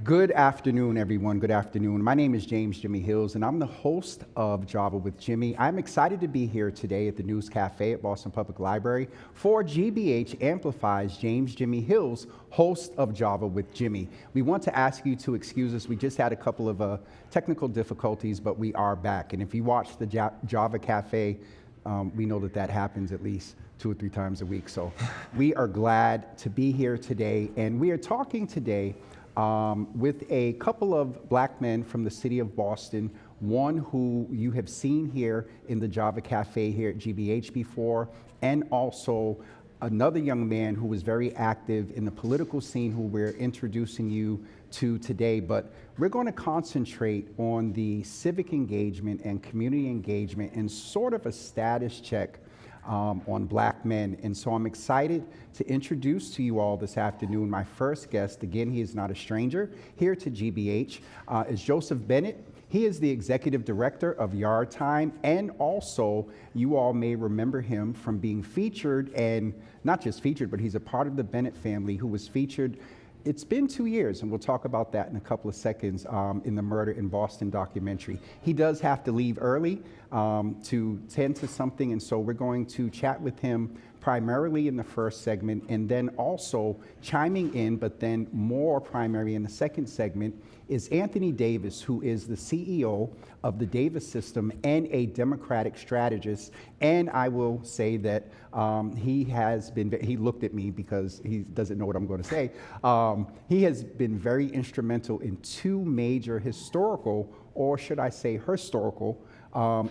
Good afternoon, everyone. Good afternoon. My name is James Jimmy Hills, and I'm the host of Java with Jimmy. I'm excited to be here today at the News Cafe at Boston Public Library for GBH Amplifies James Jimmy Hills, host of Java with Jimmy. We want to ask you to excuse us. We just had a couple of technical difficulties, but we are back. And if you watch the Java Cafe, we know that happens at least 2 or 3 times a week. So we are glad to be here today, and we are talking today with a couple of black men from the city of Boston, one who you have seen here in the Java Cafe here at GBH before, and also another young man who was very active in the political scene who we're introducing you to today. But we're going to concentrate on the civic engagement and community engagement and sort of a status check on black men. And so I'm excited to introduce to you all this afternoon my first guest. Again, he is not a stranger here to GBH, is Joseph Bennett. He is the Executive Director of YardTime, and also you all may remember him from being featured, and not just featured, but he's a part of the Bennett family who was featured. It's been 2 years, and we'll talk about that in a couple of seconds, in the Murder in Boston documentary. He does have to leave early to tend to something, and so we're going to chat with him primarily in the first segment, and then also chiming in, but then more primary in the second segment, is Anthony Davis, who is the CEO of the Davis system and a Democratic strategist. And I will say that he looked at me because he doesn't know what I'm going to say. He has been very instrumental in 2 major historical, or should I say historical,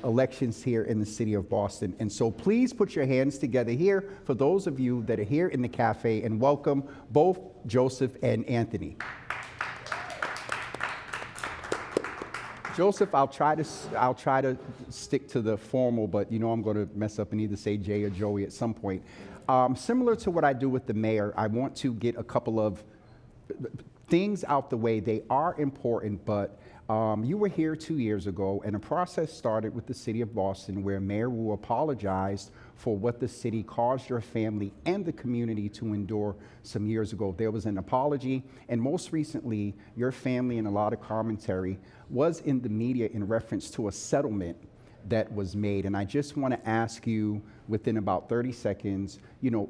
elections here in the city of Boston. And so please put your hands together here for those of you that are here in the cafe, and welcome both Joseph and Anthony. Joseph, I'll try to stick to the formal, but you know I'm going to mess up and either say Jay or Joey at some point. Similar to what I do with the mayor, I want to get a couple of things out the way. They are important, but you were here 2 years ago, and a process started with the city of Boston where Mayor Wu apologized for what the city caused your family and the community to endure some years ago. There was an apology, and most recently, your family, and a lot of commentary was in the media in reference to a settlement that was made. And I just want to ask you, within about 30 seconds, you know,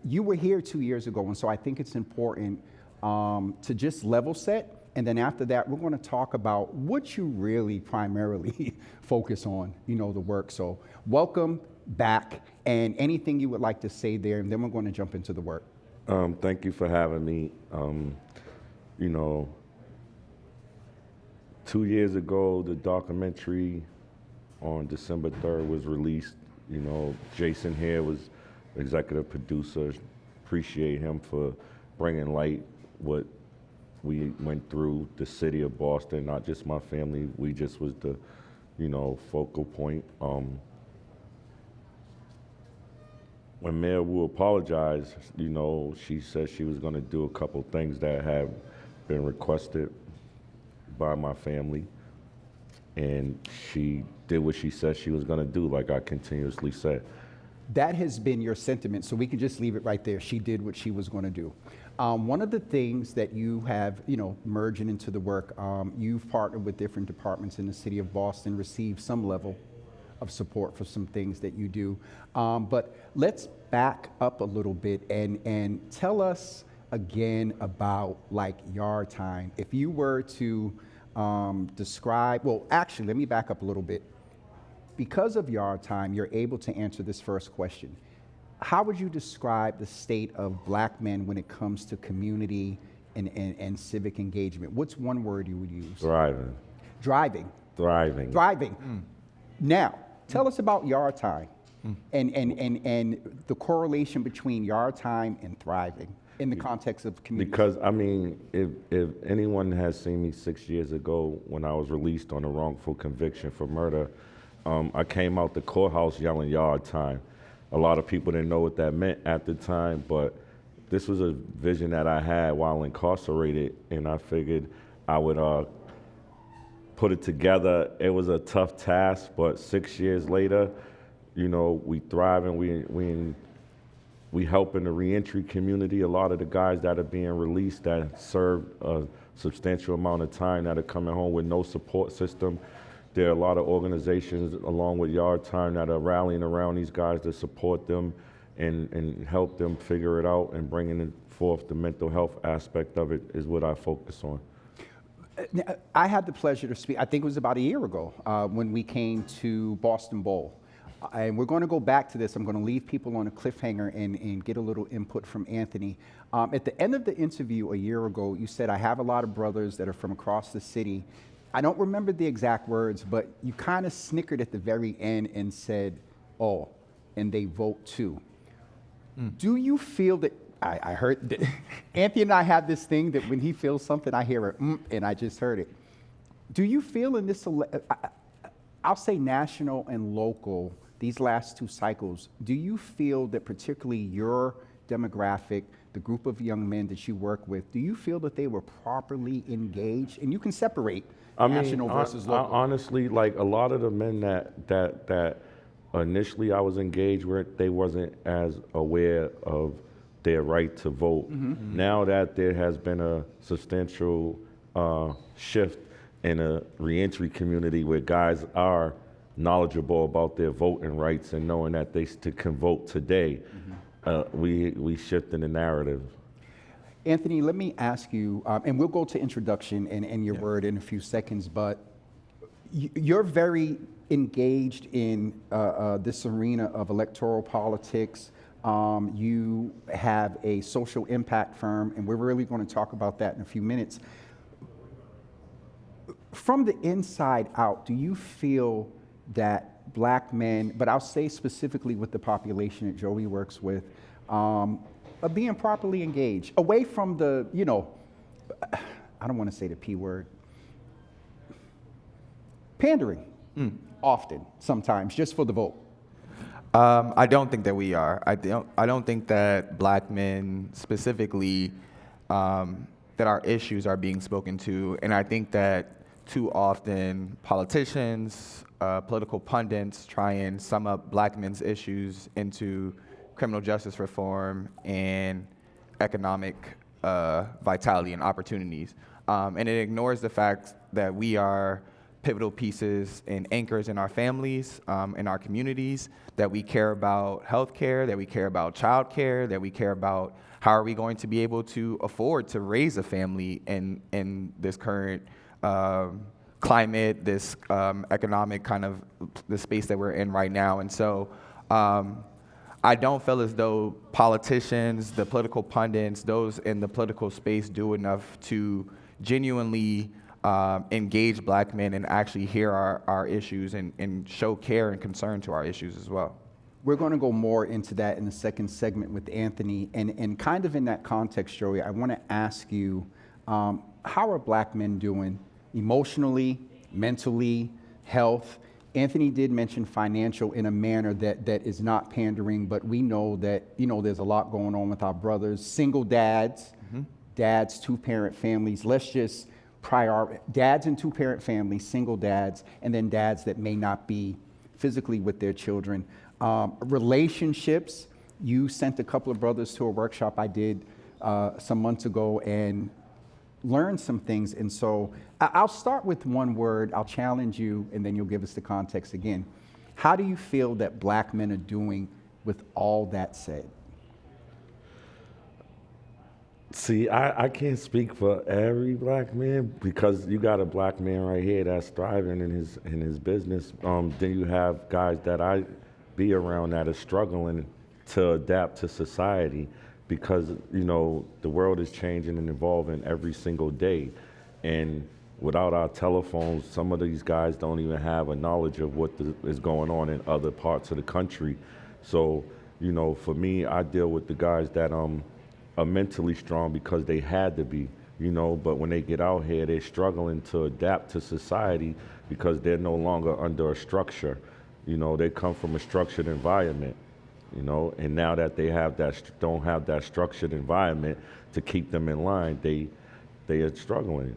you were here 2 years ago, and so I think it's important to just level set. And then after that, we're going to talk about what you really primarily focus on, you know, the work. So welcome back, and anything you would like to say there, and then we're going to jump into the work. Thank you for having me. You know, 2 years ago, the documentary on December 3rd was released. You know, Jason here was executive producer. Appreciate him for bringing light what we went through, the city of Boston, not just my family. We just was the, you know, focal point. When Mayor Wu apologized, you know, she said she was going to do a couple things that had been requested by my family, and she did what she said she was going to do, like I continuously said. That has been your sentiment, so we can just leave it right there. She did what she was going to do. One of the things that you have, you know, merging into the work, you've partnered with different departments in the city of Boston, received some level of support for some things that you do. But let's back up a little bit and tell us again about like YardTime. If you were to describe, well, actually, let me back up a little bit. Because of YardTime, you're able to answer this first question. How would you describe the state of black men when it comes to community and civic engagement? What's one word you would use? Thriving. Driving. Thriving. Thriving. Now, tell us about YardTime and the correlation between YardTime and thriving in the context of community. Because, I mean, if anyone has seen me 6 years ago when I was released on a wrongful conviction for murder, I came out the courthouse yelling YardTime. A lot of people didn't know what that meant at the time, but this was a vision that I had while incarcerated, and I figured I would put it together. It was a tough task, but 6 years later, you know, we thrive, and we help in the reentry community. A lot of the guys that are being released that served substantial amount of time that are coming home with no support system. There are a lot of organizations along with YardTime that are rallying around these guys to support them and help them figure it out, and bringing forth the mental health aspect of it is what I focus on. I had the pleasure to speak, I think it was about a year ago, when we came to Boston Bowl. And we're going to go back to this. I'm going to leave people on a cliffhanger and get a little input from Anthony. At the end of the interview a year ago, you said, I have a lot of brothers that are from across the city. I don't remember the exact words, but you kind of snickered at the very end and said, oh, and they vote too. Do you feel that, I heard that Anthony and I have this thing that when he feels something, I hear it, and I just heard it. Do you feel in this, I'll say national and local, these last two cycles, do you feel that particularly your demographic, the group of young men that you work with, do you feel that they were properly engaged? And you can separate national versus local. Honestly, like a lot of the men that initially I was engaged with, they wasn't as aware of their right to vote. Now that there has been a substantial shift in a reentry community where guys are knowledgeable about their voting rights and knowing that they can vote today, we shift in the narrative. Anthony, let me ask you, and we'll go to introduction and your word in a few seconds, but you're very engaged in this arena of electoral politics. You have a social impact firm, and we're really going to talk about that in a few minutes. From the inside out, do you feel that black men, but I'll say specifically with the population that Joey works with, are being properly engaged, away from the, I don't want to say the P word, pandering, often, sometimes, just for the vote? I don't think that we are. I don't think that black men specifically, that our issues are being spoken to, and I think that too often politicians, political pundits try and sum up black men's issues into criminal justice reform and economic vitality and opportunities. And it ignores the fact that we are pivotal pieces and anchors in our families, in our communities, that we care about healthcare, that we care about childcare, that we care about how are we going to be able to afford to raise a family in this current climate, this economic kind of the space that we're in right now. And so I don't feel as though politicians, the political pundits, those in the political space do enough to genuinely engage black men and actually hear our issues and show care and concern to our issues as well. We're going to go more into that in the second segment with Anthony. And kind of in that context, Joey, I want to ask you, how are black men doing emotionally, mentally, health? Anthony did mention financial in a manner that is not pandering, but we know that, there's a lot going on with our brothers, single dads, dads, two-parent families. Let's just dads and two-parent families, single dads, and then dads that may not be physically with their children. Relationships, you sent a couple of brothers to a workshop I did some months ago and learned some things. And so I'll start with one word, I'll challenge you, and then you'll give us the context again. How do you feel that black men are doing with all that said? See, I can't speak for every black man, because you got a black man right here that's thriving in his business. Then you have guys that I be around that are struggling to adapt to society, because the world is changing and evolving every single day. And without our telephones, some of these guys don't even have a knowledge of what is going on in other parts of the country. So, for me, I deal with the guys that are mentally strong because they had to be, but when they get out here, they're struggling to adapt to society because they're no longer under a structure. They come from a structured environment, and now that they don't have that structured environment to keep them in line, they are struggling,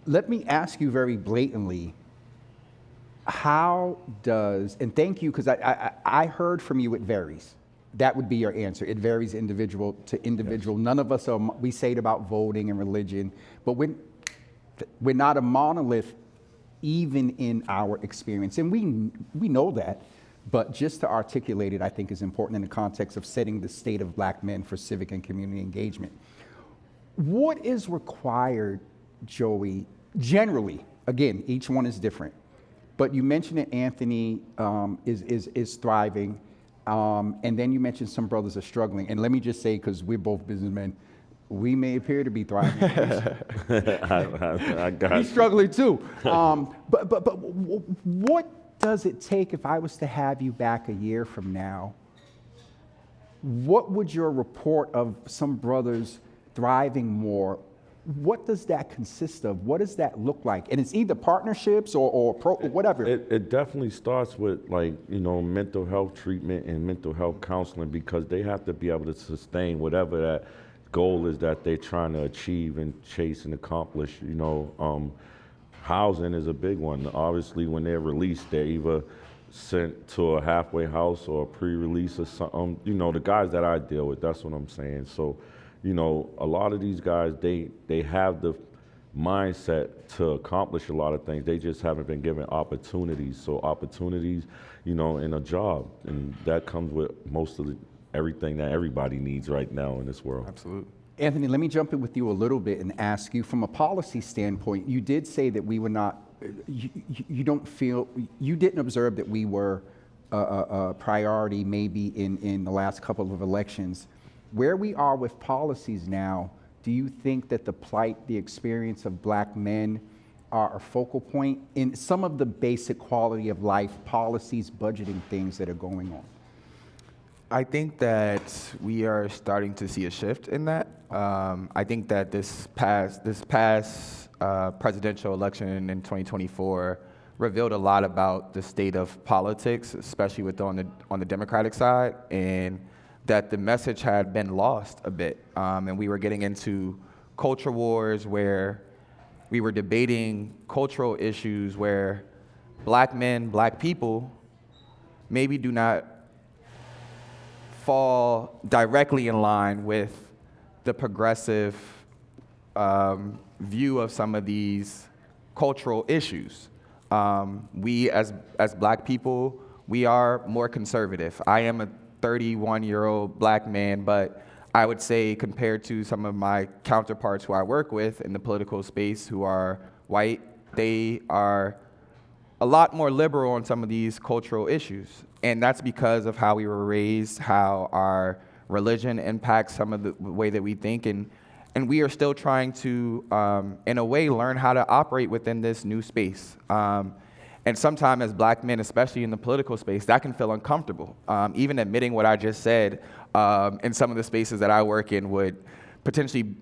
Let me ask you very blatantly, how does, and thank you, because I heard from you, it varies. That would be your answer. It varies individual to individual. Yes. None of us are, we say it about voting and religion, but we're not a monolith even in our experience. And we know that, but just to articulate it, I think is important in the context of setting the state of black men for civic and community engagement. What is required, Joey, generally, again, each one is different, but you mentioned that Anthony is thriving, and then you mentioned some brothers are struggling. And let me just say, because we're both businessmen, we may appear to be thriving. I got He's struggling too. But what does it take if I was to have you back a year from now? What would your report of some brothers thriving more, what does that consist of? What does that look like? And it's either partnerships or whatever. It definitely starts with, like, mental health treatment and mental health counseling, because they have to be able to sustain whatever that goal is that they're trying to achieve and chase and accomplish. Housing is a big one. Obviously, when they're released, they're either sent to a halfway house or a pre-release or something. The guys that I deal with, that's what I'm saying. So, a lot of these guys, they have the mindset to accomplish a lot of things. They just haven't been given opportunities. So opportunities, in a job, and that comes with most of everything that everybody needs right now in this world. Absolutely. Anthony, let me jump in with you a little bit and ask you, from a policy standpoint, you did say that we were not, you didn't observe that we were a priority maybe in the last couple of elections. Where we are with policies now, do you think that the plight, the experience of black men are a focal point in some of the basic quality of life policies, budgeting things that are going on? I think that we are starting to see a shift in that. I think that this past presidential election in 2024 revealed a lot about the state of politics, especially on the Democratic side, and that the message had been lost a bit. And we were getting into culture wars where we were debating cultural issues where black men, black people maybe do not fall directly in line with the progressive view of some of these cultural issues. We as black people, we are more conservative. I am a 31-year-old black man, but I would say compared to some of my counterparts who I work with in the political space who are white, they are a lot more liberal on some of these cultural issues. And that's because of how we were raised, how our religion impacts some of the way that we think, and we are still trying to, in a way, learn how to operate within this new space. And sometimes as black men, especially in the political space, that can feel uncomfortable. Even admitting what I just said in some of the spaces that I work in would potentially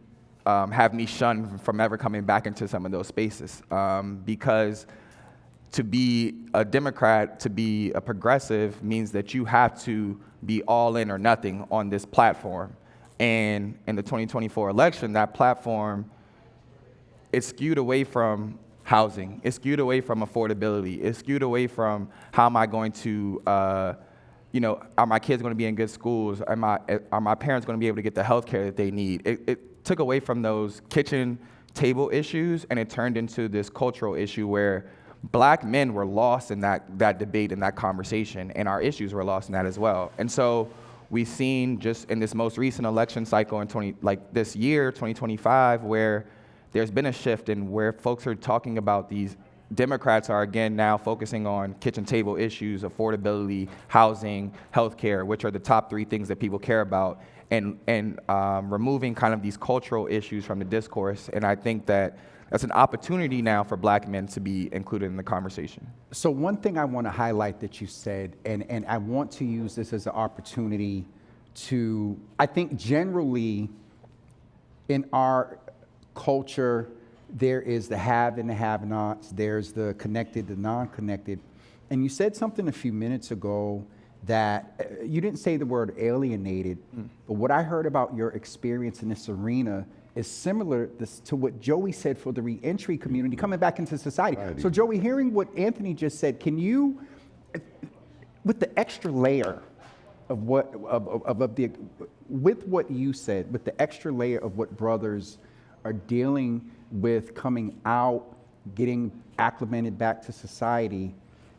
have me shunned from ever coming back into some of those spaces. Because to be a Democrat, to be a progressive, means that you have to be all in or nothing on this platform. And in the 2024 election, that platform, it's skewed away from housing. It's skewed away from affordability. It's skewed away from how am I going to, are my kids going to be in good schools? Are my parents going to be able to get the health care that they need? It took away from those kitchen table issues, and it turned into this cultural issue where black men were lost in that debate and that conversation, and our issues were lost in that as well. And so we've seen just in this most recent election cycle in this year, 2025, where there's been a shift in where folks are talking about these Democrats are again now focusing on kitchen table issues, affordability, housing, healthcare, which are the top three things that people care about, and removing kind of these cultural issues from the discourse. And I think that that's an opportunity now for black men to be included in the conversation. So one thing I want to highlight that you said, and I want to use this as an opportunity to, I think generally in our culture, there is the have and the have-nots, there's the connected, the non-connected. And you said something a few minutes ago that you didn't say the word alienated, but what I heard about your experience in this arena is similar to what Joey said for the reentry community coming back into society. So Joey, hearing what Anthony just said, can you, with the extra layer of with what you said, with the extra layer of what brothers are dealing with coming out, getting acclimated back to society,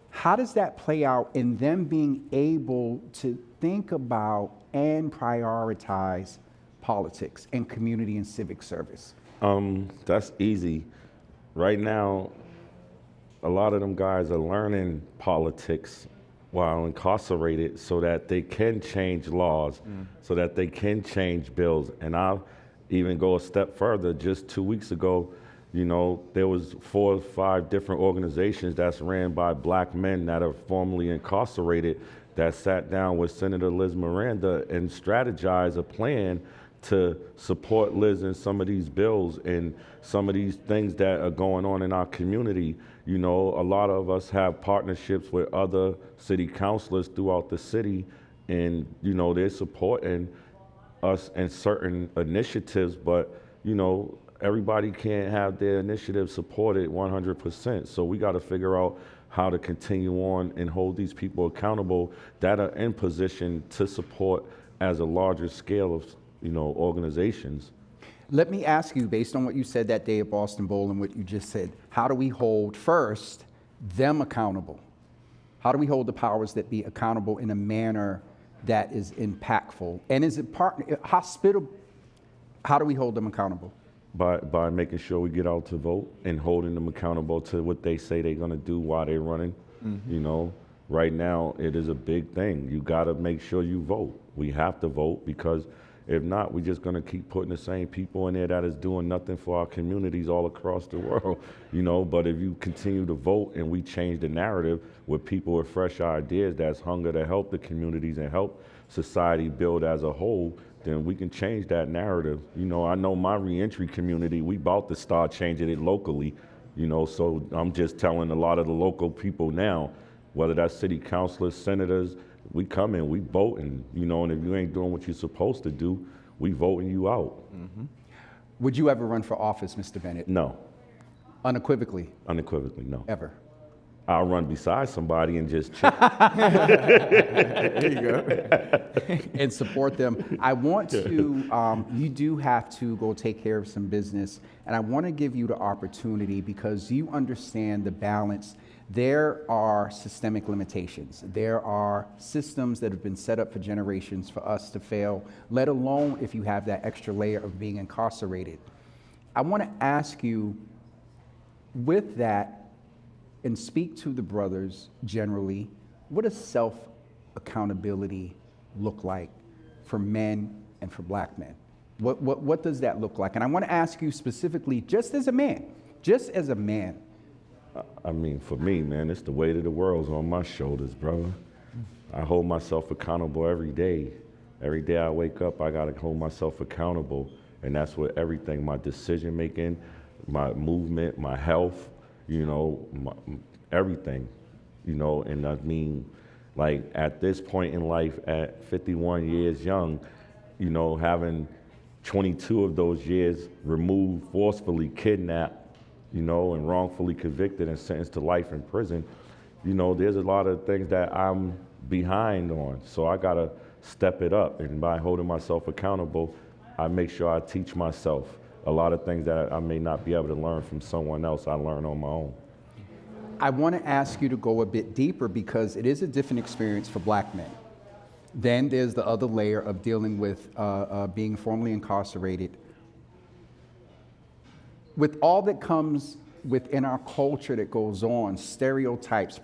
how does that play out in them being able to think about and prioritize politics and community and civic service? That's easy. Right now, a lot of them guys are learning politics while incarcerated so that they can change laws, so that they can change bills. And I'll even go a step further. Just 2 weeks ago, you know, there was 4 or 5 different organizations that's ran by black men that are formerly incarcerated that sat down with Senator Liz Miranda and strategized a plan to support Liz in some of these bills and some of these things that are going on in our community. You know, a lot of us have partnerships with other city councilors throughout the city, and, you know, they're supporting us in certain initiatives, but, you know, everybody can't have their initiative supported 100%. So we got to figure out how to continue on and hold these people accountable that are in position to support as a larger scale of, you know, organizations. Let me ask you, based on what you said that day at Boston Bowl and what you just said, how do we hold first them accountable? How do we hold the powers that be accountable in a manner that is impactful? And is it hospitable? How do we hold them accountable? By making sure we get out to vote and holding them accountable to what they say they're going to do while they're running. You know, right now it is a big thing. You got to make sure you vote. We have to vote, because if not, we're just going to keep putting the same people in there that is doing nothing for our communities all across the world, you know. But if you continue to vote and we change the narrative with people with fresh ideas that's hunger to help the communities and help society build as a whole, then we can change that narrative. You know, I know my reentry community, we about to start changing it locally, you know, so I'm just telling a lot of the local people now, whether that's city councilors, senators, we come in, we voting, you know, and if you ain't doing what you're supposed to do, we voting you out. Would you ever run for office, Mr. Bennett? No. Unequivocally? Unequivocally, no. Ever? I'll run beside somebody and just chill. There you go. And support them. I want to, you do have to go take care of some business, and I want to give you the opportunity because you understand the balance. There are systemic limitations. There are systems that have been set up for generations for us to fail, let alone if you have that extra layer of being incarcerated. I want to ask you, with that, and speak to the brothers generally, what does self-accountability look like for men and for black men? What does that look like? And I want to ask you specifically, just as a man, I mean, for me, man, it's the weight of the world's on my shoulders, brother. I hold myself accountable every day. Every day I wake up, I gotta hold myself accountable. And that's what everything, my decision making, my movement, my health, you know, everything, you know. And I mean, like, at this point in life, at 51 years young, you know, having 22 of those years removed, forcefully kidnapped, you know, and wrongfully convicted and sentenced to life in prison, you know, there's a lot of things that I'm behind on. So I gotta step it up. And by holding myself accountable, I make sure I teach myself a lot of things that I may not be able to learn from someone else. I learn on my own. I want to ask you to go a bit deeper because it is a different experience for black men. Then there's the other layer of dealing with being formerly incarcerated. With all that comes within our culture that goes on, stereotypes,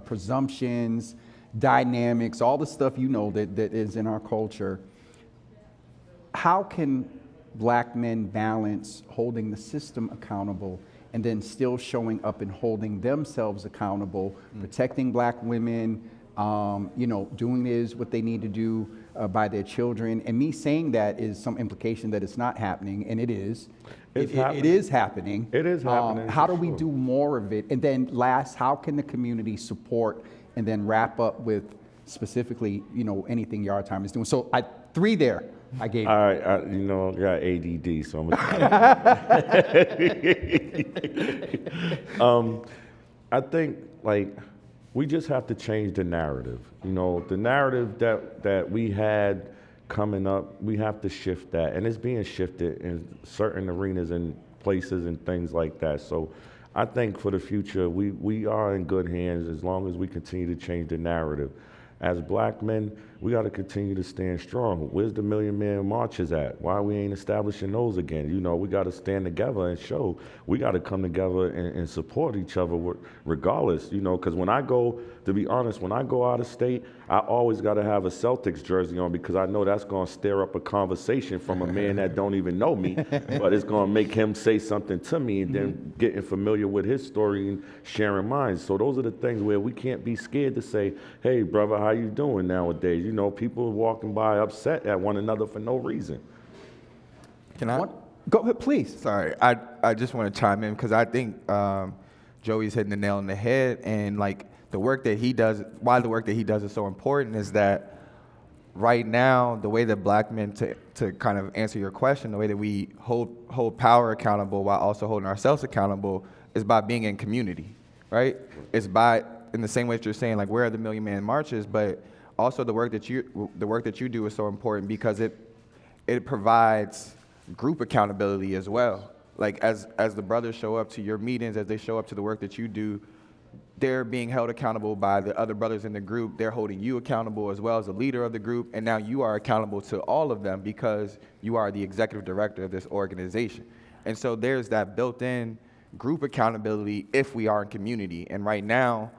presumptions, dynamics, all the stuff you know that is in our culture, how can black men balance holding the system accountable and then still showing up and holding themselves accountable, protecting black women, you know, doing what they need to do by their children? And me saying that is some implication that it's not happening, and it is. It is happening. It is happening. How do we do more of it? And then last, how can the community support and then wrap up with specifically, you know, anything YardTime is doing? So 3 there. I gave All right, you know, I got ADD, so I'm gonna I think, like, we just have to change the narrative. You know, the narrative that we had coming up, we have to shift that, and it's being shifted in certain arenas and places and things like that. So I think for the future, we are in good hands as long as we continue to change the narrative. As black men, we got to continue to stand strong. Where's the Million Man Marches at? Why we ain't establishing those again? You know, we got to stand together and show. We got to come together and support each other regardless, you know, because when I go, to be honest, when I go out of state, I always got to have a Celtics jersey on because I know that's going to stir up a conversation from a man that don't even know me, but it's going to make him say something to me and then getting familiar with his story and sharing mine. So those are the things where we can't be scared to say, hey, brother, how you doing nowadays? You know, people walking by upset at one another for no reason. Can I? Go ahead, please. Sorry, I just want to chime in because I think Joey's hitting the nail on the head, and like the work that he does, why the work that he does is so important is that right now, the way that black men, to kind of answer your question, the way that we hold power accountable while also holding ourselves accountable is by being in community, right? It's by, in the same way that you're saying, like, where are the Million Man Marches, but also the work that you do is so important because it provides group accountability as well. Like as the brothers show up to your meetings, as they show up to the work that you do, they're being held accountable by the other brothers in the group. They're holding you accountable as well as the leader of the group, and now you are accountable to all of them because you are the executive director of this organization. And so there's that built-in group accountability if we are in community. And right now,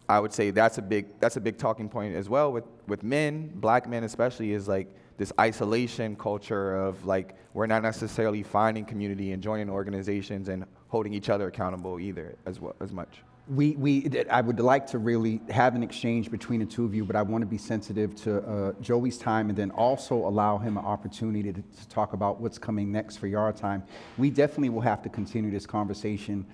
I would say that's a big talking point as well with men, black men especially, is like this isolation culture of like we're not necessarily finding community and joining organizations and holding each other accountable either as much. I would like to really have an exchange between the two of you, but I want to be sensitive to Joey's time and then also allow him an opportunity to talk about what's coming next for Yard Time. We definitely will have to continue this conversation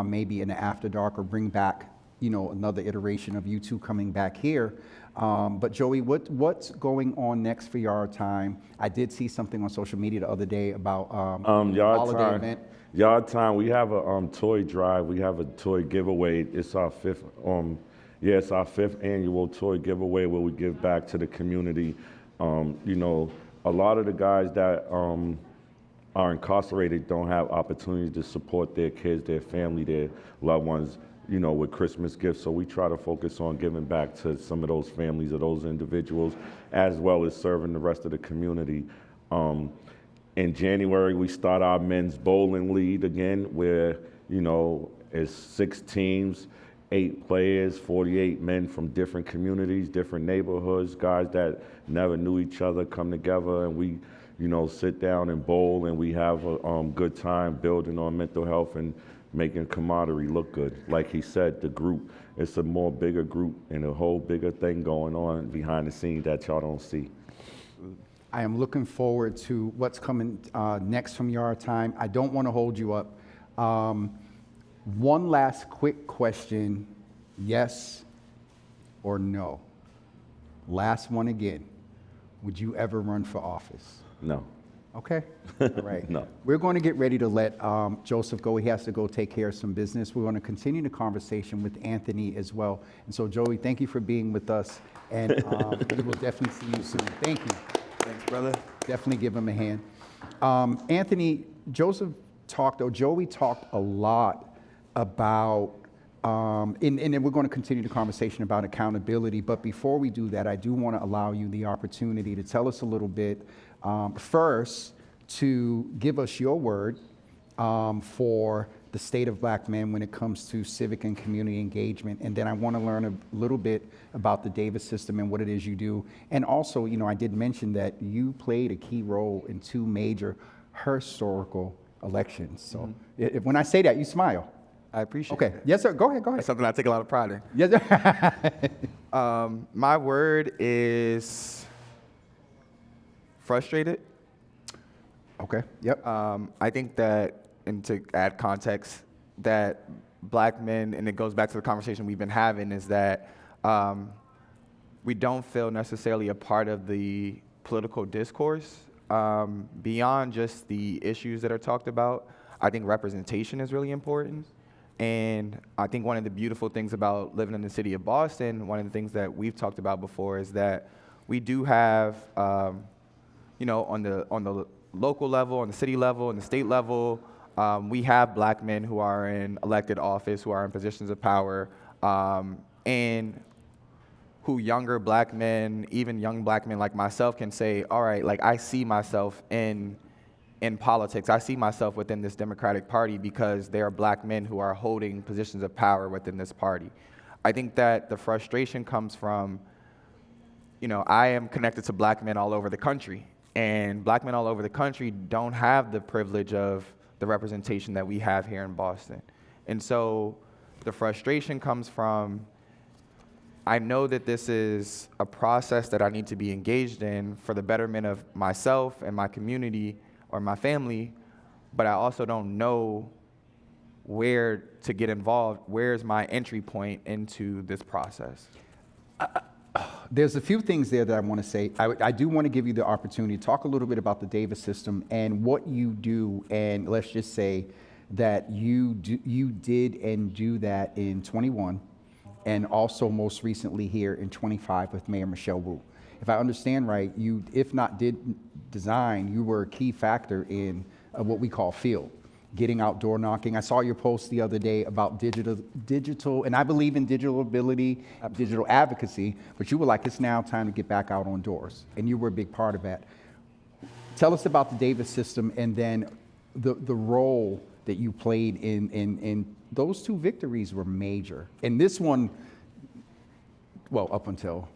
maybe in the after dark or bring back, you know, another iteration of you two coming back here. But Joey, what's going on next for Yard Time? I did see something on social media the other day about holiday event. Yard Time, we have a toy drive. We have a toy giveaway. It's our fifth annual toy giveaway where we give back to the community. You know, a lot of the guys that are incarcerated don't have opportunities to support their kids, their family, their loved ones, you know, with Christmas gifts. So we try to focus on giving back to some of those families or those individuals, as well as serving the rest of the community. In January, we start our men's bowling league again, where, you know, it's 6 teams, 8 players, 48 men from different communities, different neighborhoods, guys that never knew each other come together, and we, you know, sit down and bowl, and we have a good time building on mental health and making camaraderie look good. Like he said, the group, it's a more bigger group and a whole bigger thing going on behind the scenes that y'all don't see. I am looking forward to what's coming next from Yard Time. I don't want to hold you up. One last quick question, yes or no? Last one again. Would you ever run for office? No. Okay, all right. No. We're going to get ready to let Joseph go. He has to go take care of some business. We're going to continue the conversation with Anthony as well. And so, Joey, thank you for being with us, and we will definitely see you soon. Thank you. Thanks, brother. Definitely give him a hand. Anthony, Joey talked a lot about, and then we're going to continue the conversation about accountability. But before we do that, I do want to allow you the opportunity to tell us a little bit, first, to give us your word for the state of black men when it comes to civic and community engagement. And then I want to learn a little bit about the Davis system and what it is you do. And also, you know, I did mention that you played a key role in 2 major historical elections. So if, when I say that, you smile. I appreciate Okay. it. Yes, sir. Go ahead. That's something I take a lot of pride in. Yes, sir. My word is frustrated. Okay. Yep. I think that, and to add context, that black men, and it goes back to the conversation we've been having, is that we don't feel necessarily a part of the political discourse beyond just the issues that are talked about. I think representation is really important. And I think one of the beautiful things about living in the city of Boston, one of the things that we've talked about before is that we do have, on the local level, on the city level, on the state level, we have black men who are in elected office, who are in positions of power, and who younger black men, even young black men like myself, can say, all right, like I see myself in politics. I see myself within this Democratic Party because there are black men who are holding positions of power within this party. I think that the frustration comes from, I am connected to black men all over the country, and black men all over the country don't have the privilege of the representation that we have here in Boston. And so the frustration comes from, I know that this is a process that I need to be engaged in for the betterment of myself and my community or my family, but I also don't know where to get involved. Where's my entry point into this process? There's a few things there that I want to say. I do want to give you the opportunity to talk a little bit about the Davis system and what you do, and let's just say that you did and do that in 21, and also most recently here in 25 with Mayor Michelle Wu. If I understand right, you, if not did design, you were a key factor in what we call field, getting outdoor knocking. I saw your post the other day about digital, and I believe in digital ability, digital advocacy, but you were like, it's now time to get back out on doors, and you were a big part of that. Tell us about the Davis system, and then the role that you played in those two victories were major. And this one, well, up until,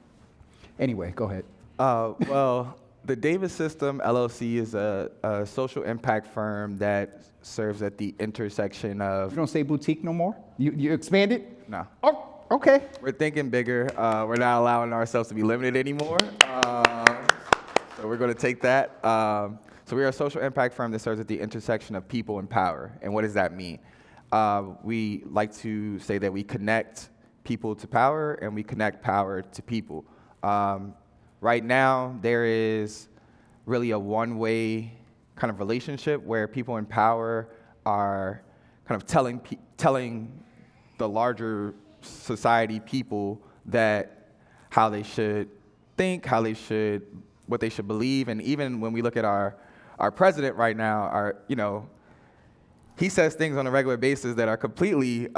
anyway, go ahead. Well, the Davis System LLC is a social impact firm that serves at the intersection of. You don't say boutique no more? You expanded? No. Oh, okay. We're thinking bigger. We're not allowing ourselves to be limited anymore. So we're going to take that. So we are a social impact firm that serves at the intersection of people and power. And what does that mean? We like to say that we connect people to power and we connect power to people. Right now, there is really a one-way kind of relationship where people in power are kind of telling the larger society people that how they should think, what they should believe. And even when we look at our president right now, he says things on a regular basis that are completely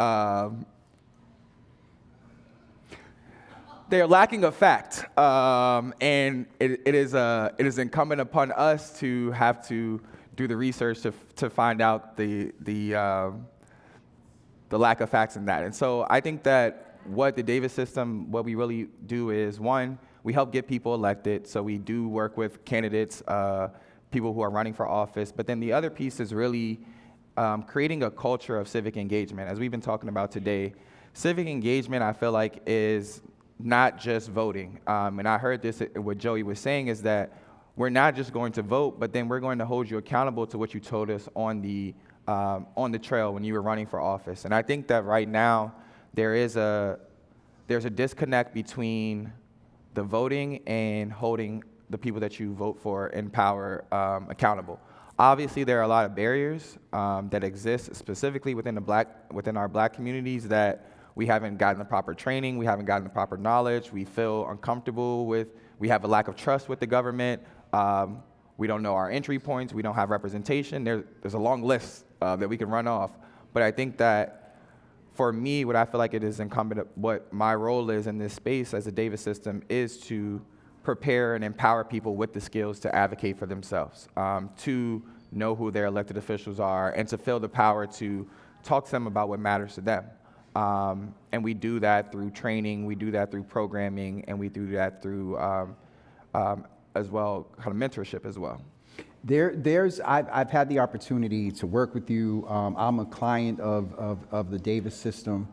they're lacking of fact, and it is incumbent upon us to have to do the research to find out the lack of facts in that. And so I think that what the Davis system, what we really do is, one, we help get people elected. So we do work with candidates, people who are running for office. But then the other piece is really creating a culture of civic engagement. As we've been talking about today, civic engagement, I feel like, is not just voting. And I heard this, what Joey was saying is that we're not just going to vote, but then we're going to hold you accountable to what you told us on the trail when you were running for office. And I think that right now there's a disconnect between the voting and holding the people that you vote for in power accountable. Obviously, there are a lot of barriers that exist specifically within our black communities that we haven't gotten the proper training, we haven't gotten the proper knowledge, we feel uncomfortable with, we have a lack of trust with the government, we don't know our entry points, we don't have representation. There's a long list that we can run off. But I think that for me, what I feel like it is incumbent, what my role is in this space as a Davis system is to prepare and empower people with the skills to advocate for themselves, to know who their elected officials are, and to feel the power to talk to them about what matters to them. And we do that through training, we do that through programming, and we do that through, as well, kind of mentorship as well. I've had the opportunity to work with you. I'm a client of the Davis system,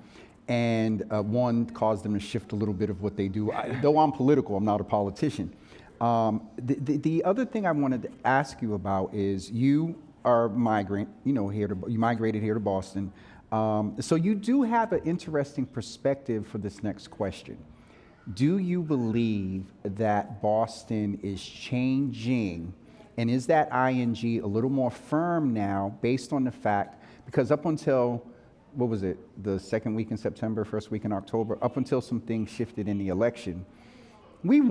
and one caused them to shift a little bit of what they do. Though I'm political, I'm not a politician. The other thing I wanted to ask you about is you are migrant, you migrated here to Boston. So you do have an interesting perspective for this next question. Do you believe that Boston is changing, and is that ing a little more firm now based on the fact, because up until what was it, the second week in September, first week in October, up until some things shifted in the election, we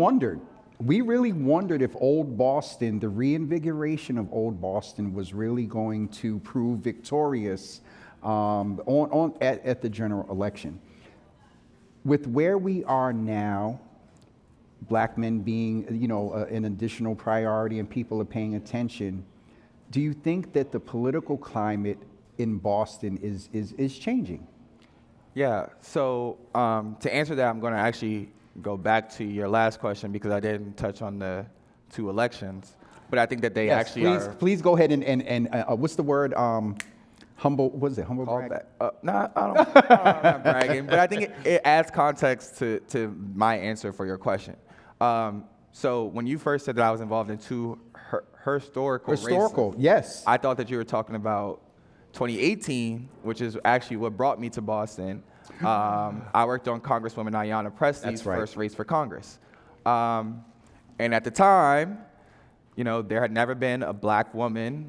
really wondered if Old Boston, the reinvigoration of Old Boston, was really going to prove victorious at the general election. With where we are now, black men being, an additional priority and people are paying attention, do you think that the political climate in Boston is changing? Yeah, so to answer that, I'm going to actually go back to your last question because I didn't touch on the 2 elections, but I think that they actually are. Please go ahead and what's the word? Humble, what is it, humble brag? No, I'm not bragging, but I think it adds context to my answer for your question. So when you first said that I was involved in 2 historical races, yes. I thought that you were talking about 2018, which is actually what brought me to Boston. I worked on Congresswoman Ayanna Presley's first race for Congress. And at the time, there had never been a black woman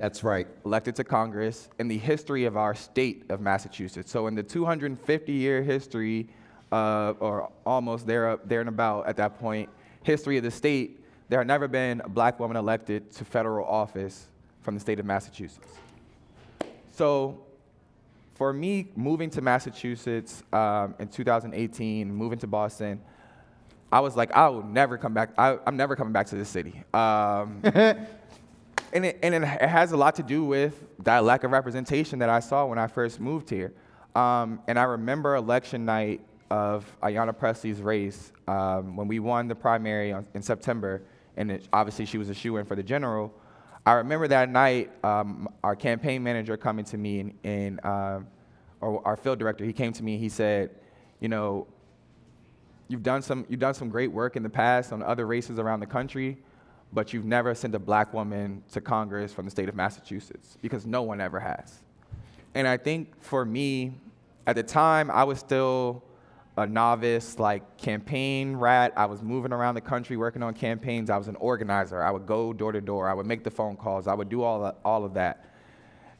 elected to Congress in the history of our state of Massachusetts. So in the 250-year history, or almost there and about at that point, history of the state, there had never been a black woman elected to federal office from the state of Massachusetts. So for me, moving to Massachusetts in 2018, moving to Boston, I was like, I will never come back. I'm never coming back to this city. And it has a lot to do with that lack of representation that I saw when I first moved here. And I remember election night of Ayanna Presley's race when we won the primary in September, and obviously she was a shoo-in for the general. I remember that night, our campaign manager coming to me or our field director, he came to me and he said, you've done some great work in the past on other races around the country, but you've never sent a black woman to Congress from the state of Massachusetts, because no one ever has. And I think for me, at the time, I was still a novice, campaign rat. I was moving around the country working on campaigns. I was an organizer. I would go door to door. I would make the phone calls. I would do all of that.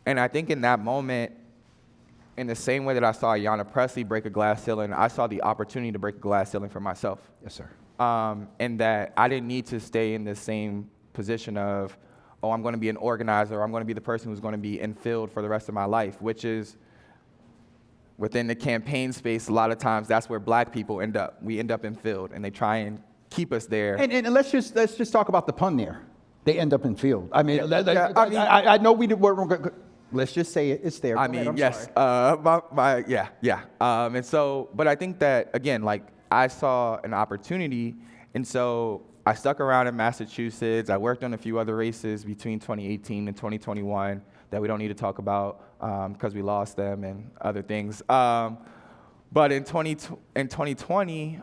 And I think in that moment, in the same way that I saw Ayanna Presley break a glass ceiling, I saw the opportunity to break a glass ceiling for myself. Yes, sir. And that I didn't need to stay in the same position of, I'm going to be an organizer, or I'm going to be the person who's going to be in field for the rest of my life, which is within the campaign space. A lot of times that's where black people end up. We end up in field, and they try and keep us there. And let's just talk about the pun there. They end up in field. I mean, I know we weren't. Let's just say it's there. Yes. And so, but I think that, again, I saw an opportunity, and so I stuck around in Massachusetts. I worked on a few other races between 2018 and 2021 that we don't need to talk about because we lost them and other things. But in 2020,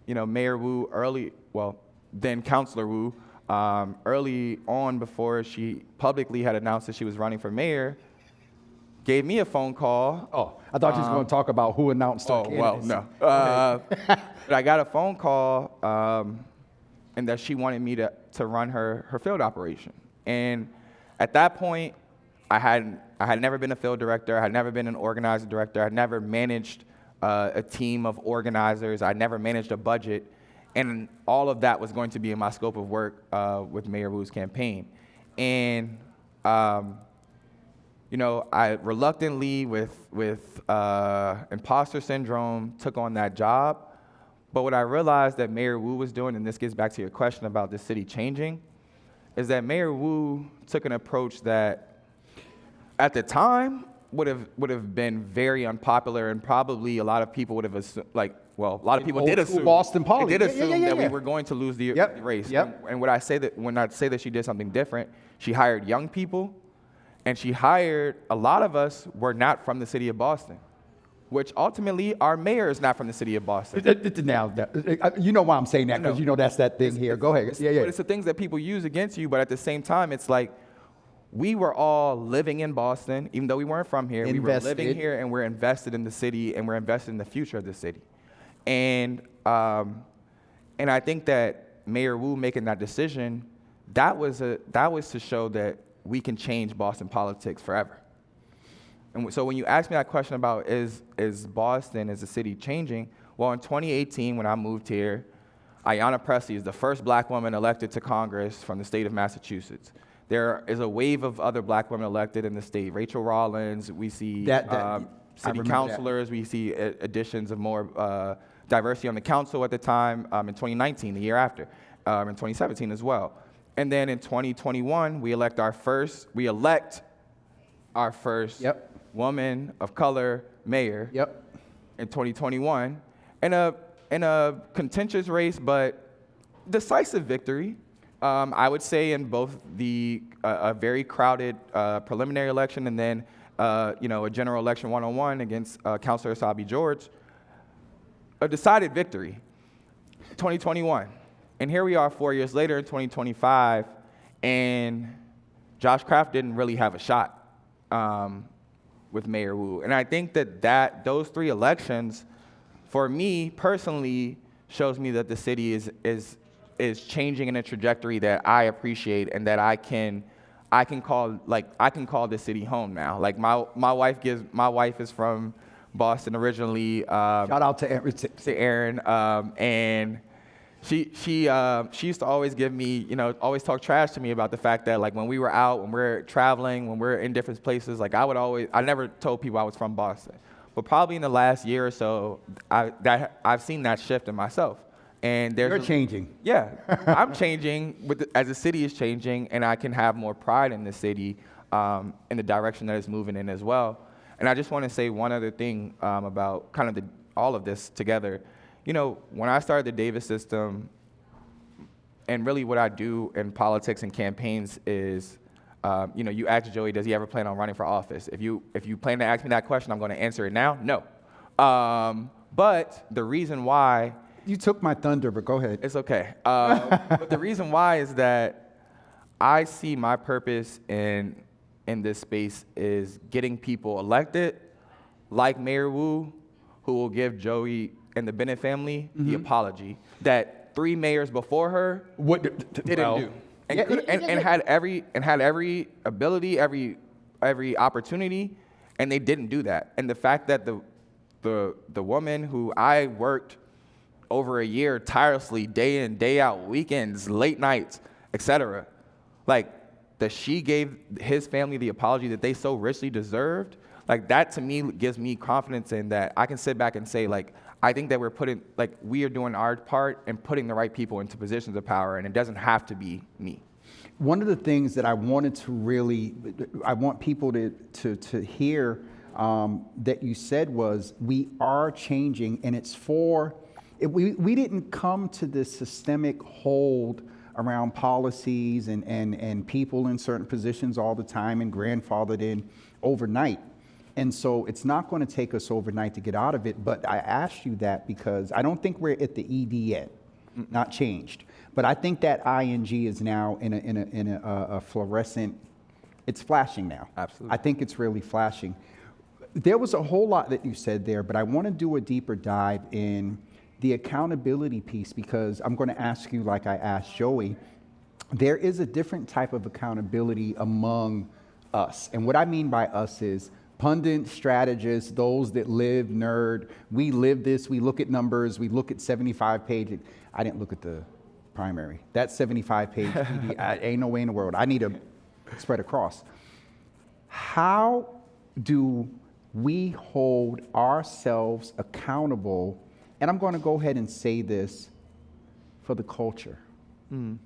Mayor Wu then Councilor Wu, early on before she publicly had announced that she was running for mayor, gave me a phone call. Oh, I thought you was going to talk about who announced her candidacy. No. But I got a phone call, and that she wanted me to run her field operation. And at that point, I had never been a field director. I had never been an organizer director. I had never managed a team of organizers. I never managed a budget. And all of that was going to be in my scope of work with Mayor Wu's campaign. And, I reluctantly, with imposter syndrome, took on that job. But what I realized that Mayor Wu was doing, and this gets back to your question about the city changing, is that Mayor Wu took an approach that, at the time, would have been very unpopular, and probably a lot of people would have assumed, a lot of people did assume. Boston politics. They did assume that we were going to lose the race. And when I say that she did something different, she hired young people, and she hired a lot of us were not from the city of Boston, which ultimately our mayor is not from the city of Boston. Now, you know why I'm saying that, because that's that thing here. Go ahead. But it's the things that people use against you, but at the same time, it's like we were all living in Boston, even though we weren't from here. We were living here, and we're invested in the city, and we're invested in the future of the city. And I think that Mayor Wu making that decision, that was to show that we can change Boston politics forever. And so when you ask me that question about is Boston, is the city changing? Well, in 2018, when I moved here, Ayanna Pressley is the first black woman elected to Congress from the state of Massachusetts. There is a wave of other black women elected in the state. Rachel Rollins, we see city councilors, we see additions of more diversity on the council at the time in 2019, the year after, in 2017 as well. And then in 2021, we elect our first woman of color mayor in 2021 in a contentious race, but decisive victory. I would say in both a very crowded preliminary election and then a general election one-on-one against Councilor Asabi George, a decided victory, 2021. And here we are 4 years later in 2025, and Josh Kraft didn't really have a shot with Mayor Wu. And I think that those 3 elections, for me personally, shows me that the city is changing in a trajectory that I appreciate and that I can call the city home now. Like my wife is from Boston originally. Shout out to Erin, and she used to always give me, always talk trash to me about the fact that, like, when we were out, when we're traveling, when we're in different places, like, I never told people I was from Boston. But probably in the last year or so, I've seen that shift in myself. And you're changing. Yeah, I'm changing as the city is changing, and I can have more pride in the city in the direction that it's moving in as well. And I just want to say one other thing about kind of all of this together. When I started the Davis system, and really what I do in politics and campaigns is, you ask Joey, does he ever plan on running for office? If you plan to ask me that question, I'm going to answer it now. No. But the reason why. You took my thunder, but go ahead. It's okay. But the reason why is that I see my purpose in this space is getting people elected, like Mayor Wu, who will give Joey and the Bennett family the apology that 3 mayors before her didn't do, and had every ability, every opportunity, and they didn't do that. And the fact that the woman who I worked over a year tirelessly, day in, day out, weekends, late nights, etc., like, that she gave his family the apology that they so richly deserved, like, that to me gives me confidence in that I can sit back and say, like, I think that we are doing our part and putting the right people into positions of power, and it doesn't have to be me. One of the things that I wanted to I want people to hear that you said was, we are changing, and it's we didn't come to this systemic hold around policies and people in certain positions all the time and grandfathered in overnight. And so it's not going to take us overnight to get out of it. But I asked you that because I don't think we're at the ED yet, not changed. But I think that ING is now in a fluorescent, it's flashing now. Absolutely. I think it's really flashing. There was a whole lot that you said there, but I want to do a deeper dive in the accountability piece, because I'm going to ask you, like I asked Joey, there is a different type of accountability among us. And what I mean by us is pundits, strategists, those that live nerd. We live this, we look at numbers, we look at 75 pages. I didn't look at the primary. That 75-page PD, ain't no way in the world. I need to spread across. How do we hold ourselves accountable? And I'm going to go ahead and say this, for the culture. And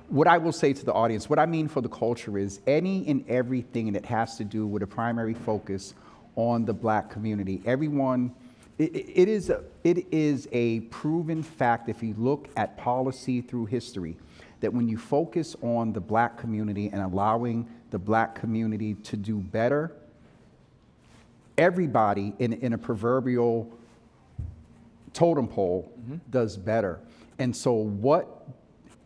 what I will say to the audience, what I mean for the culture is any and everything that has to do with a primary focus on the black community. Everyone, it is a proven fact, if you look at policy through history, that when you focus on the black community and allowing the black community to do better, everybody in a proverbial totem pole does better. And so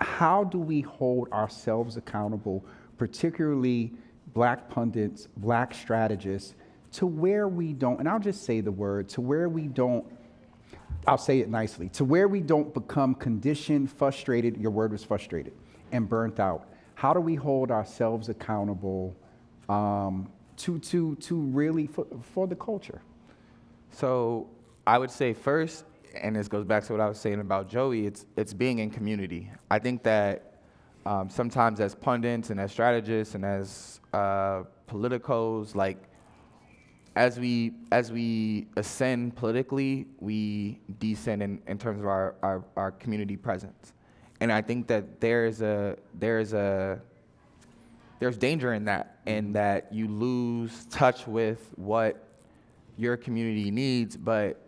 how do we hold ourselves accountable, particularly black pundits, black strategists, to where we don't, and I'll just say the word, to where we don't, I'll say it nicely, to where we don't become conditioned, frustrated, your word was frustrated, and burnt out. How do we hold ourselves accountable to really for the culture? So I would say first, and this goes back to what I was saying about Joey, it's being in community. I think that sometimes as pundits and as strategists and as politicos, like as we ascend politically, we descend in terms of our community presence. And I think that there's danger in that you lose touch with what your community needs, but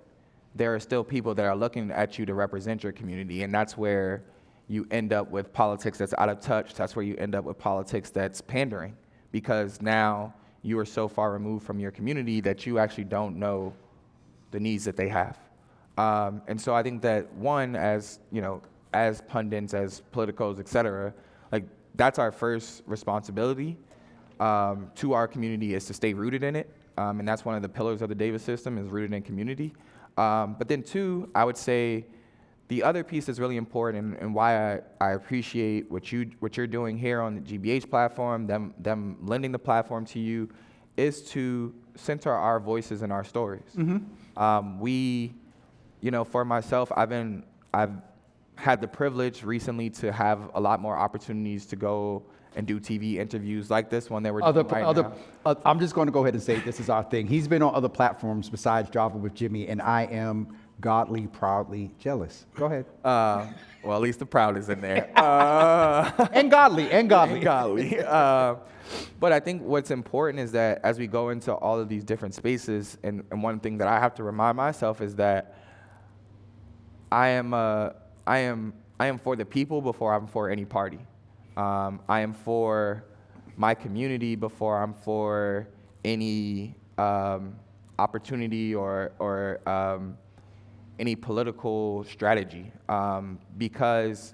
there are still people that are looking at you to represent your community, and that's where you end up with politics that's out of touch. That's where you end up with politics that's pandering, because now you are so far removed from your community that you actually don't know the needs that they have. And so I think that one, as pundits, as politicos, et cetera, like that's our first responsibility to our community, is to stay rooted in it. And that's one of the pillars of the Davis system, is rooted in community. But then two, I would say the other piece that's really important, and why I appreciate what you're doing here on the GBH platform, them lending the platform to you, is to center our voices and our stories. We, for myself, I've had the privilege recently to have a lot more opportunities to go and do TV interviews like this one that we're doing right now. I'm just going to go ahead and say this is our thing. He's been on other platforms besides Java with Jimmy, and I am godly, proudly jealous. Go ahead. Well, at least the proud is in there. And godly. But I think what's important is that as we go into all of these different spaces, and one thing that I have to remind myself is that I am for the people before I'm for any party. I am for my community before I'm for any opportunity or any political strategy. Because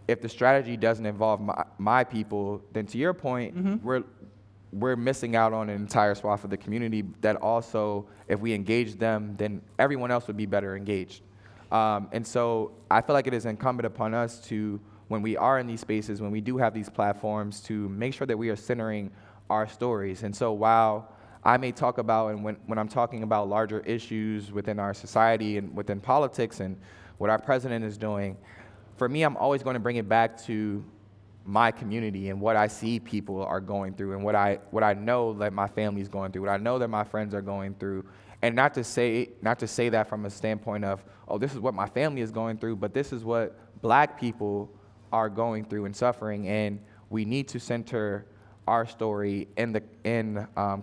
if the strategy doesn't involve my people, then to your point, we're missing out on an entire swath of the community that also, if we engage them, then everyone else would be better engaged. And so I feel like it is incumbent upon us to, when we are in these spaces, when we do have these platforms, to make sure that we are centering our stories. And so while I may talk about, and when I'm talking about larger issues within our society and within politics and what our president is doing, for me, I'm always going to bring it back to my community and what I see people are going through, and what I know that my family's going through, what I know that my friends are going through. And not to say that from a standpoint of, oh, this is what my family is going through, but this is what Black people are going through and suffering, and we need to center our story in the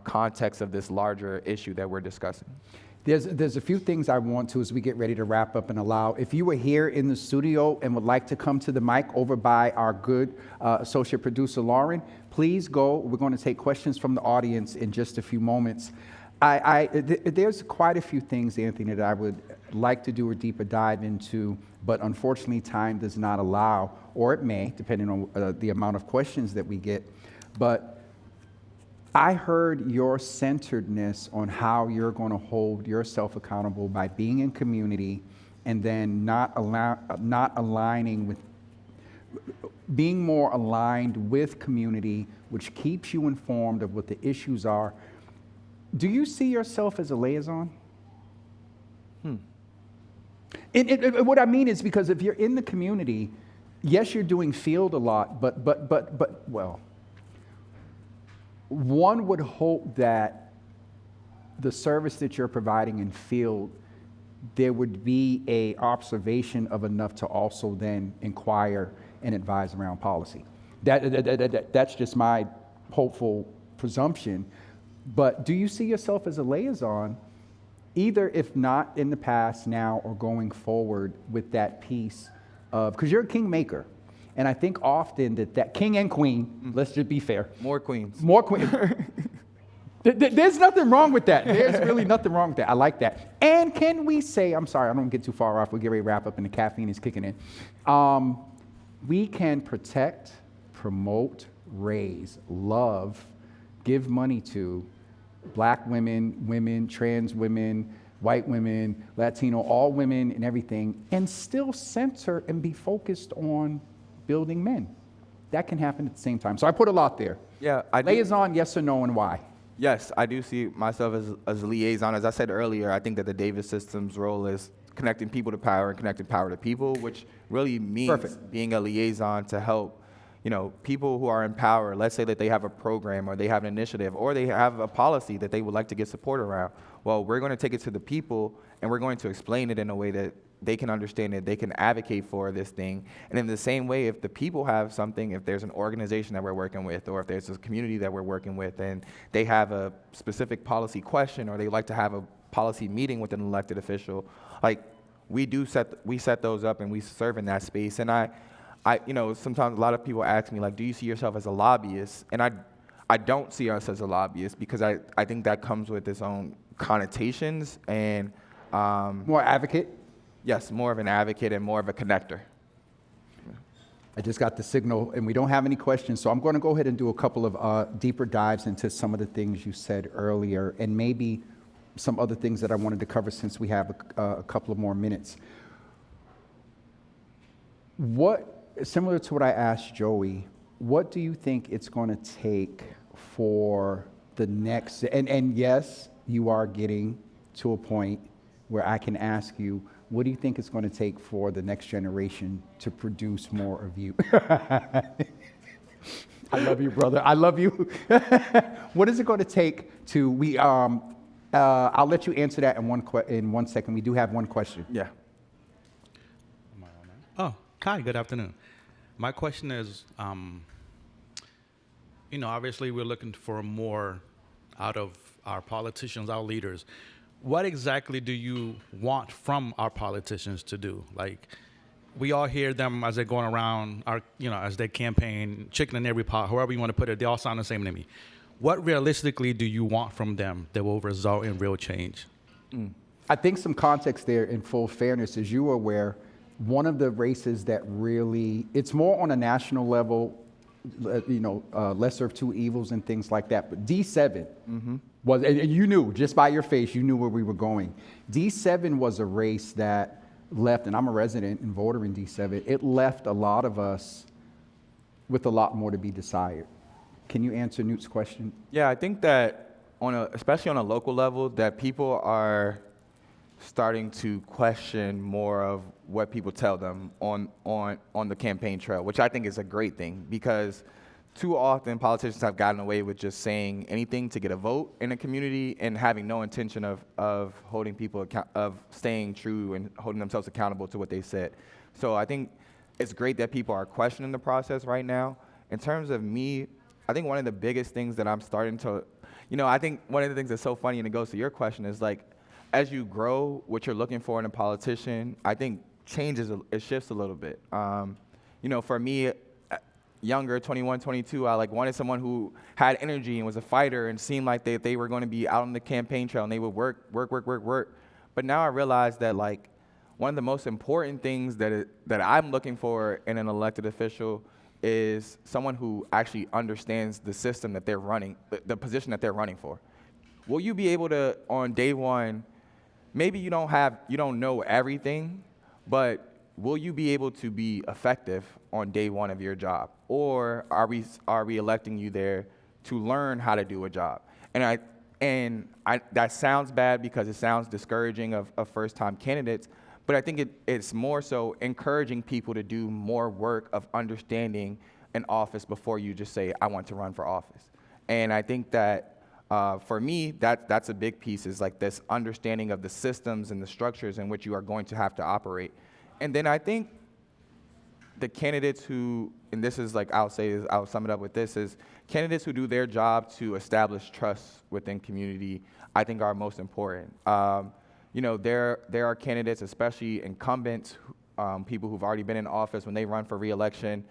context of this larger issue that we're discussing. There's a few things I want to, as we get ready to wrap up, and allow, if you were here in the studio and would like to come to the mic over by our good associate producer, Lauren, please go. We're going to take questions from the audience in just a few moments. There's quite a few things, Anthony, that I would like to do a deeper dive into, but unfortunately time does not allow, or it may, depending on the amount of questions that we get. But I heard your centeredness on how you're going to hold yourself accountable by being in community, and then not aligning with, being more aligned with community, which keeps you informed of what the issues are. Do you see yourself as a liaison? What I mean is, because if you're in the community, yes, you're doing field a lot, but well, one would hope that the service that you're providing in field, there would be a observation of enough to also then inquire and advise around policy. That's just my hopeful presumption. But do you see yourself as a liaison, either if not in the past, now, or going forward with that piece of, because you're a kingmaker. And I think often that king and queen, let's just be fair. More queens. More queens. There's nothing wrong with that. There's really nothing wrong with that. I like that. And can we say, I'm sorry, I don't get too far off. We'll get ready to wrap up and the caffeine is kicking in. We can protect, promote, raise, love, give money to Black women, trans women, white women, Latino, all women and everything, and still center and be focused on building men. That can happen at the same time. So I put a lot there. Yeah, I do. Liaison, yes or no, and why? Yes, I do see myself as a liaison. As I said earlier, I think that the Davis system's role is connecting people to power and connecting power to people, which really means Perfect. being a liaison to help, people who are in power. Let's say that they have a program or they have an initiative or they have a policy that they would like to get support around. Well, we're going to take it to the people and we're going to explain it in a way that they can understand it, they can advocate for this thing. And in the same way, if the people have something, if there's an organization that we're working with, or if there's a community that we're working with, and they have a specific policy question, or they like to have a policy meeting with an elected official, like we set those up and we serve in that space. And I sometimes a lot of people ask me, like, do you see yourself as a lobbyist? And I don't see us as a lobbyist because I think that comes with its own connotations and More advocate? yes, more of an advocate and more of a connector. I just got the signal, and we don't have any questions, so I'm going to go ahead and do a couple of deeper dives into some of the things you said earlier, and maybe some other things that I wanted to cover since we have a couple of more minutes. Similar to what I asked Joey, what do you think it's going to take for the next, and yes, you are getting to a point where I can ask you, what do you think it's going to take for the next generation to produce more of you? I love you, brother. I love you. What is it going to take to, I'll let you answer that in 1 second. We do have one question. Yeah. Oh, hi, good afternoon. My question is, obviously we're looking for more out of our politicians, our leaders. What exactly do you want from our politicians to do? Like, we all hear them as they're going around, as they campaign, chicken in every pot, however you want to put it, they all sound the same to me. What realistically do you want from them that will result in real change? I think some context there, in full fairness, as you are aware, one of the races that really, it's more on a national level, lesser of two evils and things like that, but D7 was, and you knew, just by your face, you knew where we were going. D7 was a race that left, and I'm a resident and voter in D7, it left a lot of us with a lot more to be desired. Can you answer Newt's question? Yeah, I think that especially on a local level, that people are starting to question more of what people tell them on the campaign trail, which I think is a great thing, because too often politicians have gotten away with just saying anything to get a vote in a community and having no intention of holding people of staying true and holding themselves accountable to what they said. So I think it's great that people are questioning the process right now. In terms of me, I think one of the biggest things that I'm starting to, I think one of the things that's so funny, and it goes to your question, is like, as you grow, what you're looking for in a politician, I think it shifts a little bit. For me, younger, 21, 22, I wanted someone who had energy and was a fighter and seemed like they were going to be out on the campaign trail and they would work. But now I realize that one of the most important things that I'm looking for in an elected official is someone who actually understands the system that they're running, the position that they're running for. Will you be able to, on day one, maybe you don't know everything, but will you be able to be effective on day one of your job? Or are we electing you there to learn how to do a job? And that sounds bad because it sounds discouraging of first-time candidates, but I think it's more so encouraging people to do more work of understanding an office before you just say, I want to run for office. And I think that for me, that's a big piece, is this understanding of the systems and the structures in which you are going to have to operate. And then I think the candidates who, and this is I'll sum it up with this, is candidates who do their job to establish trust within community, I think are most important. There are candidates, especially incumbents, people who've already been in office, when they run for re-election,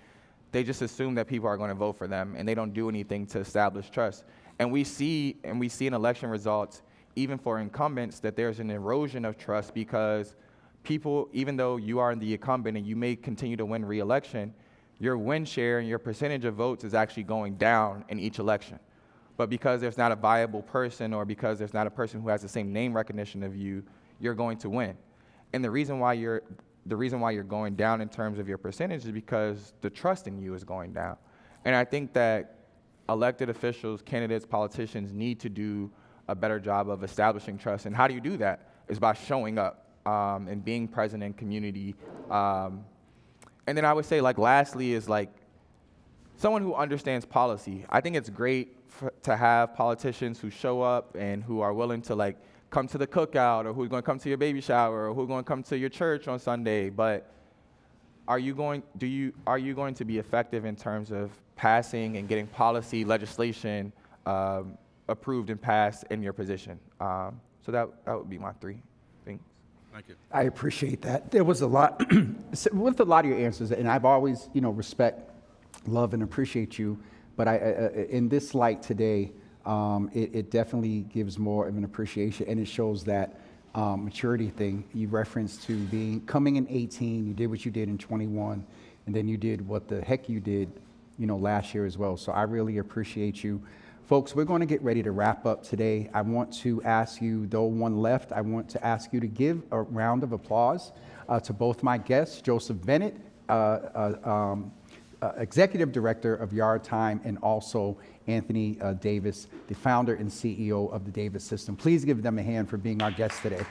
they just assume that people are going to vote for them, and they don't do anything to establish trust. And we see in election results, even for incumbents, that there's an erosion of trust because people, even though you are the incumbent and you may continue to win re-election, your win share and your percentage of votes is actually going down in each election. But because there's not a viable person, or because there's not a person who has the same name recognition of you, you're going to win. And the reason why you're going down in terms of your percentage is because the trust in you is going down. And I think that elected officials, candidates, politicians need to do a better job of establishing trust. And how do you do that? Is by showing up and being present in community. And then I would say, like, lastly is like someone who understands policy. I think it's great to have politicians who show up and who are willing to like come to the cookout, or who's going to come to your baby shower, or who's going to come to your church on Sunday. But are you going to be effective in terms of passing and getting policy legislation approved and passed in your position? So that would be my 3 things. Thank you. I appreciate that. There was a lot with a lot of your answers, and I've always, respect, love, and appreciate you. But in this light today, it definitely gives more of an appreciation, and it shows that maturity thing. You referenced to coming in 18, you did what you did in 21, and then you did what the heck you did, last year as well. So I really appreciate you. Folks, we're going to get ready to wrap up today. I want to ask you, though one left, I want to ask you to give a round of applause to both my guests, Joseph Bennett, Executive Director of YardTime, and also Anthony Davis, the founder and CEO of the Davis System. Please give them a hand for being our guests today.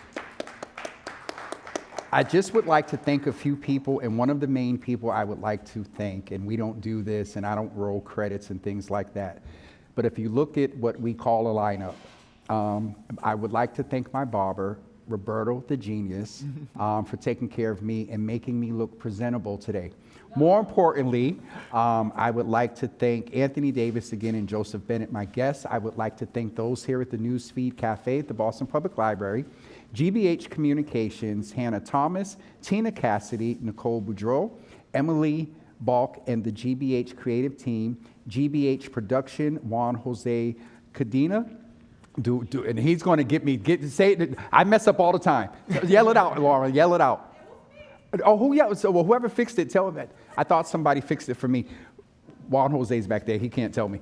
I just would like to thank a few people, and one of the main people I would like to thank, and we don't do this, and I don't roll credits and things like that, but if you look at what we call a lineup, I would like to thank my barber, Roberto the Genius, for taking care of me and making me look presentable today. More importantly, I would like to thank Anthony Davis again and Joseph Bennett, my guests. I would like to thank those here at the Newsfeed Cafe at the Boston Public Library, GBH Communications, Hannah Thomas, Tina Cassidy, Nicole Boudreau, Emily Balk, and the GBH Creative Team, GBH Production, Juan Jose Cadena. And he's going to say it. I mess up all the time. Yell it out, Laura. Yell it out. Oh, yeah. So whoever fixed it, tell him that. I thought somebody fixed it for me. Juan Jose's back there. He can't tell me.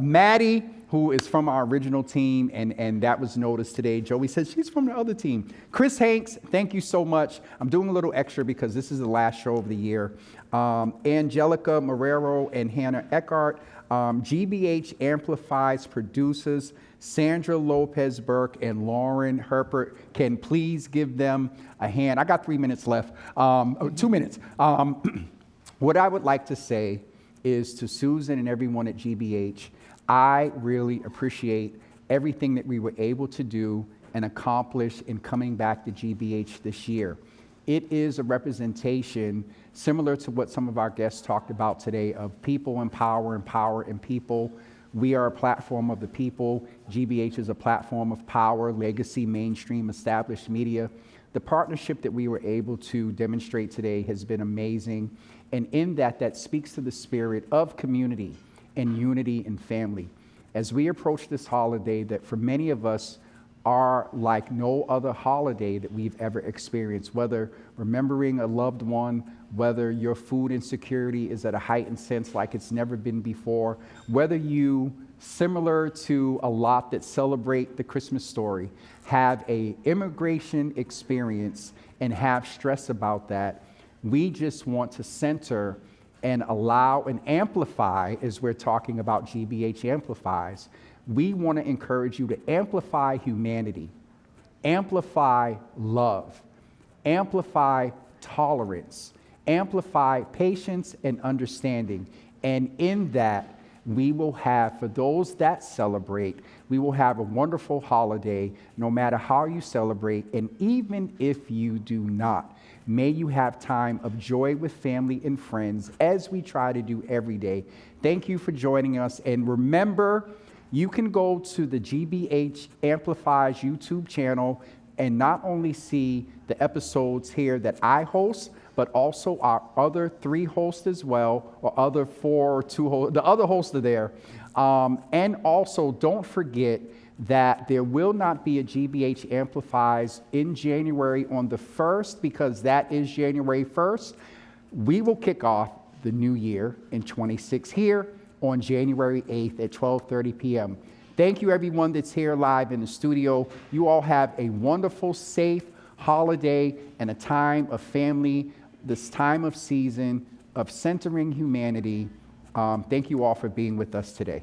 Maddie, who is from our original team, and that was noticed today. Joey says she's from the other team. Chris Hanks, thank you so much. I'm doing a little extra because this is the last show of the year. Angelica Marrero and Hannah Eckhart. GBH Amplifies producers Sandra Lopez Burke and Lauren Herpert. Can please give them a hand? I got 3 minutes left. 2 minutes. What I would like to say is to Susan and everyone at GBH, I really appreciate everything that we were able to do and accomplish in coming back to GBH this year. It is a representation similar to what some of our guests talked about today of people and power and people. We are a platform of the people. GBH is a platform of power, legacy, mainstream, established media. The partnership that we were able to demonstrate today has been amazing. And in that speaks to the spirit of community and unity and family. As we approach this holiday that for many of us are like no other holiday that we've ever experienced, whether remembering a loved one, whether your food insecurity is at a heightened sense like it's never been before, whether you, similar to a lot that celebrate the Christmas story, have a immigration experience and have stress about that, we just want to center and allow and amplify, as we're talking about GBH Amplifies. We want to encourage you to amplify humanity, amplify love, amplify tolerance, amplify patience and understanding. And in that, we will have, for those that celebrate, we will have a wonderful holiday, no matter how you celebrate. And even if you do not, may you have time of joy with family and friends, as we try to do every day. Thank you for joining us. And remember, you can go to the GBH Amplifies YouTube channel and not only see the episodes here that I host, but also our other 3 hosts as well, or other 4 or 2 hosts. The other hosts are there. And also, don't forget that there will not be a GBH Amplifies in January on the 1st, because that is January 1st. We will kick off the new year in 26 here on January 8th at 12:30 p.m. Thank you, everyone that's here live in the studio. You all have a wonderful, safe holiday and a time of family, this time of season of centering humanity Thank you all for being with us today.